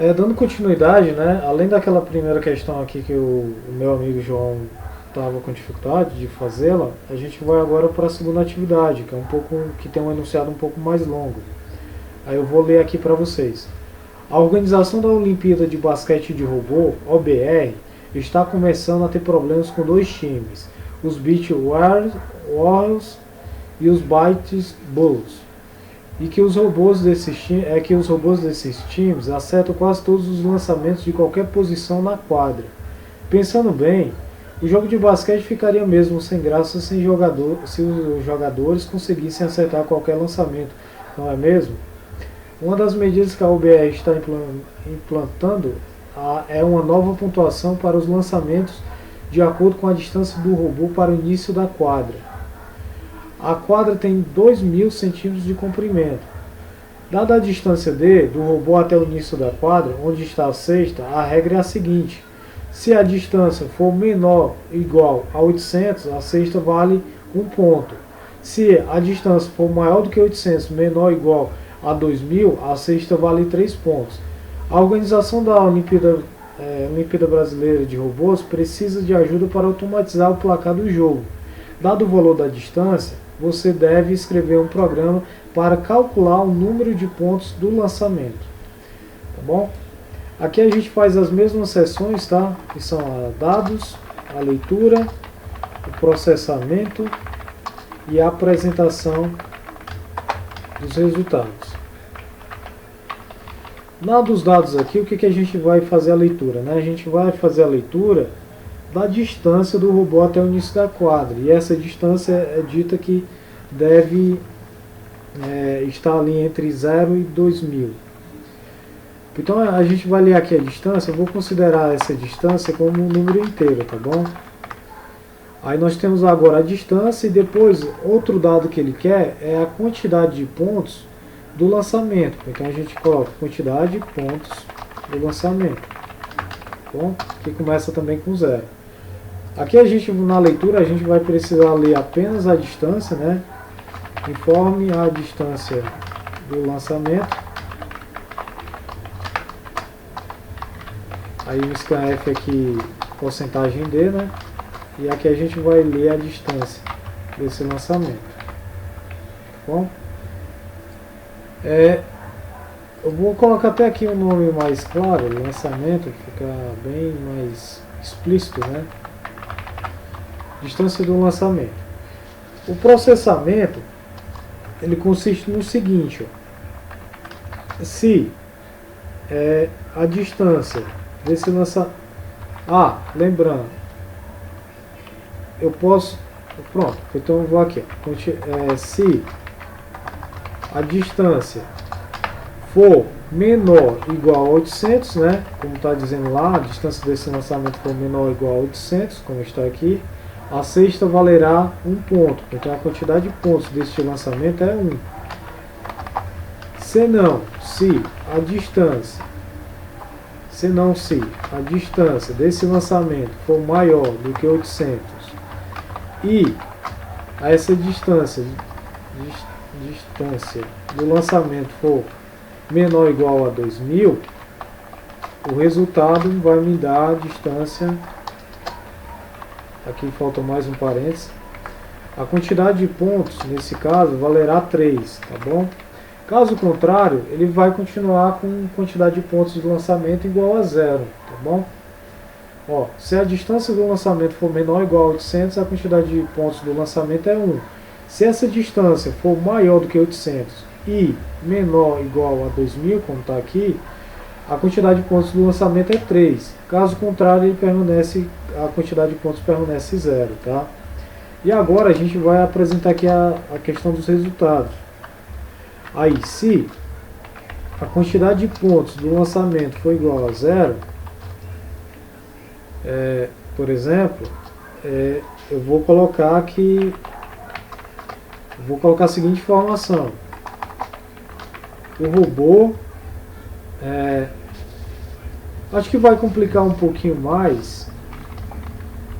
Dando continuidade, né, além daquela primeira questão aqui que o meu amigo João estava com dificuldade de fazê-la, a gente vai agora para a segunda atividade, que é um pouco, que tem um enunciado um pouco mais longo. Aí eu vou ler aqui para vocês. A organização da Olimpíada de Basquete de Robô, OBR, está começando a ter problemas com dois times, os Beach Warriors e os Bytes Bulls, e que os robôs desses times acertam quase todos os lançamentos de qualquer posição na quadra. Pensando bem, o jogo de basquete ficaria mesmo sem graça se os jogadores conseguissem acertar qualquer lançamento, não é mesmo? Uma das medidas que a UBR está implantando é uma nova pontuação para os lançamentos de acordo com a distância do robô para o início da quadra. A quadra tem 2.000 centímetros de comprimento. Dada a distância do robô até o início da quadra, onde está a cesta, a regra é a seguinte: se a distância for menor ou igual a 800, a cesta vale 1 ponto. Se a distância for maior do que 800, menor ou igual a 2.000, a cesta vale 3 pontos. A organização da Olimpíada Brasileira de Robôs precisa de ajuda para automatizar o placar do jogo. Dado o valor da distância, você deve escrever um programa para calcular o número de pontos do lançamento. Tá bom? Aqui a gente faz as mesmas seções, tá? Que são dados, a leitura, o processamento e a apresentação dos resultados. Na dos dados aqui, o que a gente vai fazer a leitura, né? A gente vai fazer a leitura da distância do robô até o início da quadra. E essa distância é dita que deve estar ali entre 0 e 2.000. Então a gente vai ler aqui a distância, eu vou considerar essa distância como um número inteiro, tá bom? Aí nós temos agora a distância e depois outro dado que ele quer é a quantidade de pontos do lançamento. Então a gente coloca quantidade de pontos do lançamento, tá bom? Que começa também com 0. Aqui na leitura a gente vai precisar ler apenas a distância, né? Informe a distância do lançamento. Aí o scanf aqui, porcentagem D, né? E aqui a gente vai ler a distância desse lançamento. Tá bom? Eu vou colocar até aqui um nome mais claro, lançamento, fica bem mais explícito, né? Distância do lançamento. O processamento, ele consiste no seguinte, ó. Se a distância desse lançamento... lembrando, eu posso... Pronto, então eu vou aqui. Se a distância for menor ou igual a 800, né? Como está dizendo lá, a distância desse lançamento for menor ou igual a 800, como está aqui, a cesta valerá 1 ponto. Então a quantidade de pontos deste lançamento é 1. Se a distância desse lançamento for maior do que 800 e essa distância do lançamento for menor ou igual a 2.000, o resultado vai me dar a distância, aqui falta mais um parênteses, a quantidade de pontos, nesse caso, valerá 3, tá bom? Caso contrário, ele vai continuar com quantidade de pontos de lançamento igual a 0, tá bom? Ó, se a distância do lançamento for menor ou igual a 800, a quantidade de pontos do lançamento é 1. Se essa distância for maior do que 800 e menor ou igual a 2.000, como está aqui, a quantidade de pontos do lançamento é 3. Caso contrário, a quantidade de pontos permanece 0, tá? E agora a gente vai apresentar aqui a questão dos resultados. Aí, se a quantidade de pontos do lançamento for igual a 0, por exemplo, eu vou colocar aqui, a seguinte informação: o robô, acho que vai complicar um pouquinho mais.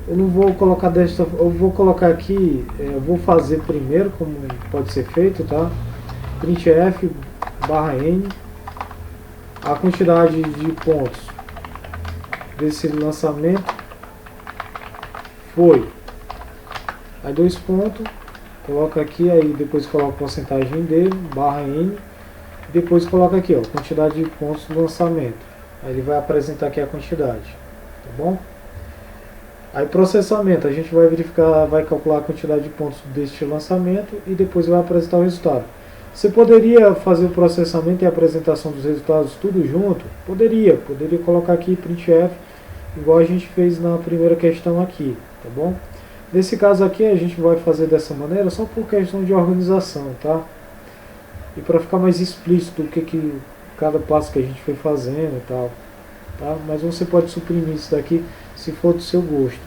Eu não vou colocar eu vou colocar aqui, eu vou fazer primeiro como pode ser feito, tá? Printf /n a quantidade de pontos desse lançamento foi, aí 2 pontos, coloca aqui, aí depois coloca a porcentagem dele, barra N, depois coloca aqui, ó, quantidade de pontos do lançamento, aí ele vai apresentar aqui a quantidade, tá bom? Aí processamento, a gente vai verificar, vai calcular a quantidade de pontos deste lançamento e depois vai apresentar o resultado. Você poderia fazer o processamento e a apresentação dos resultados tudo junto? Poderia colocar aqui printf, igual a gente fez na primeira questão aqui, tá bom? Nesse caso aqui a gente vai fazer dessa maneira só por questão de organização, tá? E para ficar mais explícito o que cada passo que a gente foi fazendo e tal, tá? Mas você pode suprimir isso daqui se for do seu gosto.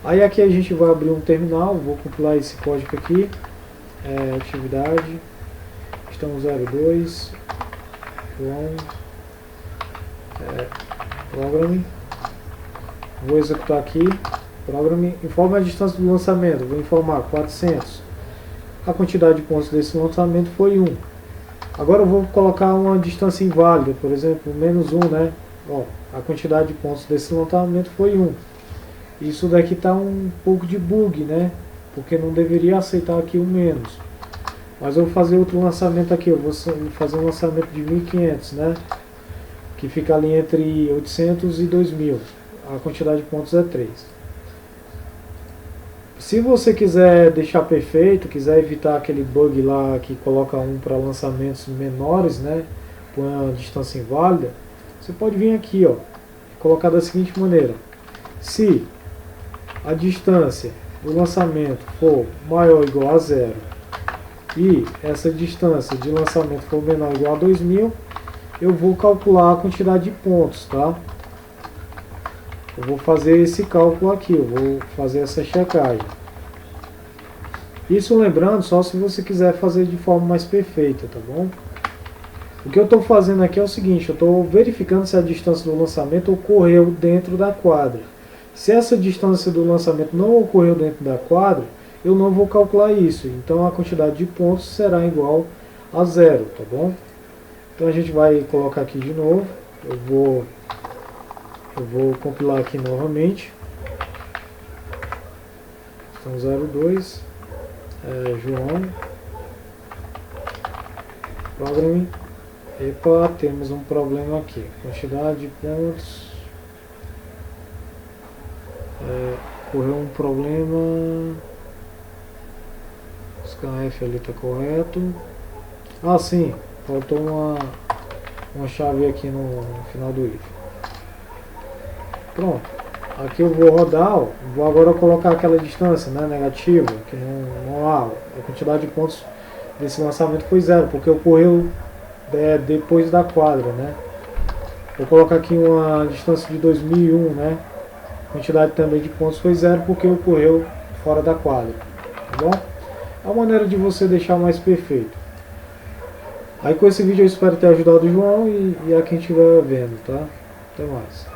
Aí aqui a gente vai abrir um terminal, vou compilar esse código aqui, atividade, questão 02, João, programming, vou executar aqui, programming, informa a distância do lançamento, vou informar 400, a quantidade de pontos desse lançamento foi 1. Agora eu vou colocar uma distância inválida, por exemplo, menos 1, né? Ó, a quantidade de pontos desse lançamento foi 1. Isso daqui está um pouco de bug, né? Porque não deveria aceitar aqui o menos. Mas eu vou fazer outro lançamento aqui, eu vou fazer um lançamento de 1500, né? Que fica ali entre 800 e 2000. A quantidade de pontos é 3. Se você quiser deixar perfeito, quiser evitar aquele bug lá que coloca 1 para lançamentos menores, né? Por uma distância inválida, você pode vir aqui, ó, colocar da seguinte maneira: se a distância do lançamento for maior ou igual a 0 e essa distância de lançamento for menor ou igual a 2000, eu vou calcular a quantidade de pontos, tá? Eu vou fazer esse cálculo aqui, eu vou fazer essa checagem. Isso lembrando só se você quiser fazer de forma mais perfeita, tá bom? O que eu estou fazendo aqui é o seguinte, eu estou verificando se a distância do lançamento ocorreu dentro da quadra. Se essa distância do lançamento não ocorreu dentro da quadra, eu não vou calcular isso. Então a quantidade de pontos será igual a 0, tá bom? Então a gente vai colocar aqui de novo. Eu vou compilar aqui novamente. Então 02, João, programming. Epa, temos um problema aqui. Quantidade de pontos. Ocorreu um problema. Scanf ali está correto. Ah, sim. Faltou uma chave aqui no final do if. Pronto. Aqui eu vou rodar. Ó, vou agora colocar aquela distância, né, negativa. Que não há. A quantidade de pontos desse lançamento foi 0. Porque ocorreu depois da quadra, né? Vou colocar aqui uma distância de 2001, né? A quantidade também de pontos foi 0 porque ocorreu fora da quadra, tá bom? É uma maneira de você deixar mais perfeito. Aí com esse vídeo eu espero ter ajudado o João e a quem estiver vendo, tá? Até mais.